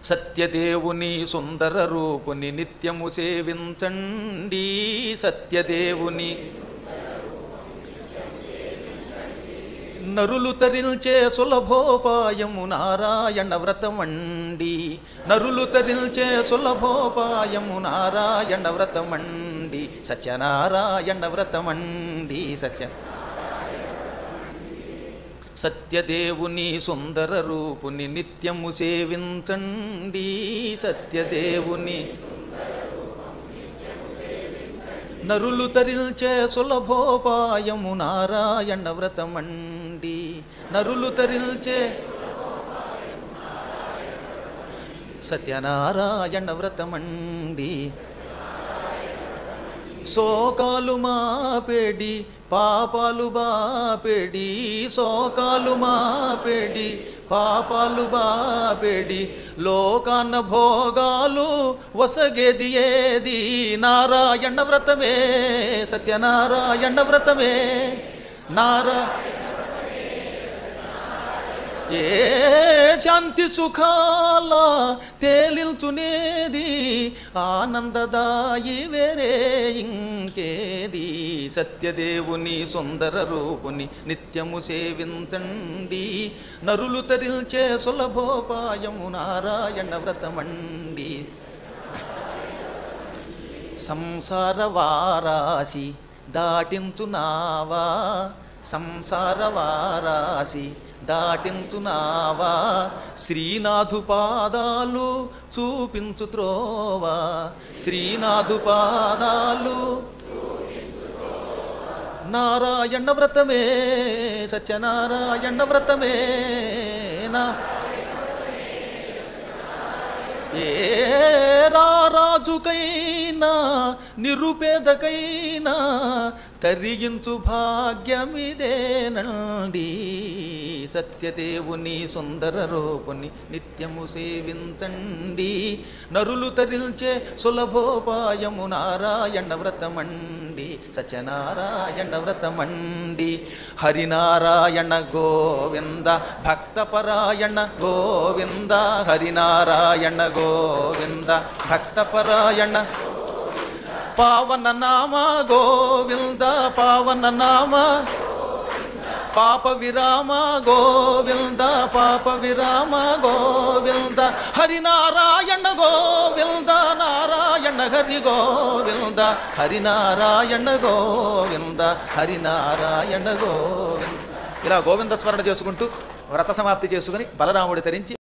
సత్యదేవుని సుందర రూపుని నిత్యము సేవించండి. సత్యదేవుని నరులు తరిల్చే సులభోపాయము నారాయణ వ్రతమండి. నరులు తరిల్చే సులభోపాయము నారాయణ వ్రతమండి. సత్యనారాయణ వ్రతమండి. సత్యదేవుని సుందర రూపుని నిత్యము సేవించండి. సత్యదేవుని నరులు తరిల్చే సులభోపాయము నారాయణ వ్రతమండి. నరులు తరిల్చే సత్యనారాయణ వ్రతమండి. శోకాలు మాపేడి పాపాలు బాపేడి. శోకాలు మాపేడి పాపాలు బాపేడి. లోకాన భోగాలు వసగేది ఏది నారాయణ వ్రతమే. సత్యనారాయణ వ్రతమే. ఏ శాంతి సుఖాల తేలిల్చునేది ఆనందదాయి వేరే ఇంకేది. సత్యదేవుని సుందర రూపుని నిత్యము సేవించండి. నరులు తరిల్చే సులభోపాయము నారాయణ వ్రతమండి. సంసార వారాసి దాటించునావా. సంసార వారాసి దాటించునావా. శ్రీనాథు పాదాలు చూపించు త్రోవా. శ్రీనాథు పాదాలు నారాయణ వ్రతమే. సత్యనారాయణ వ్రతమే. ఏ రాజుకైనా నిరుపేదకైనా తరిగించు భాగ్యమిదేనండి. సత్యదేవుని సుందర రూపుని నిత్యము సేవించండి. నరులు తరిల్చే సులభోపాయము నారాయణ వ్రతమండి. సత్యనారాయణ వ్రతమండి. హరినారాయణ గోవింద భక్తపరాయణ గోవింద. హరినారాయణ గోవింద భక్తపరాయణ. పావన నామ గోవింద పావన నామ. పాప విరామ గోవింద పాప విరామ గోవింద. హరినారాయణ గోవింద నారాయణ హరి గోవింద. హరినారాయణ గోవింద హరినారాయణ గోవింద. ఇలా గోవింద స్మరణ చేసుకుంటూ వ్రత సమాప్తి చేసుకుని బలరాముడు తరించి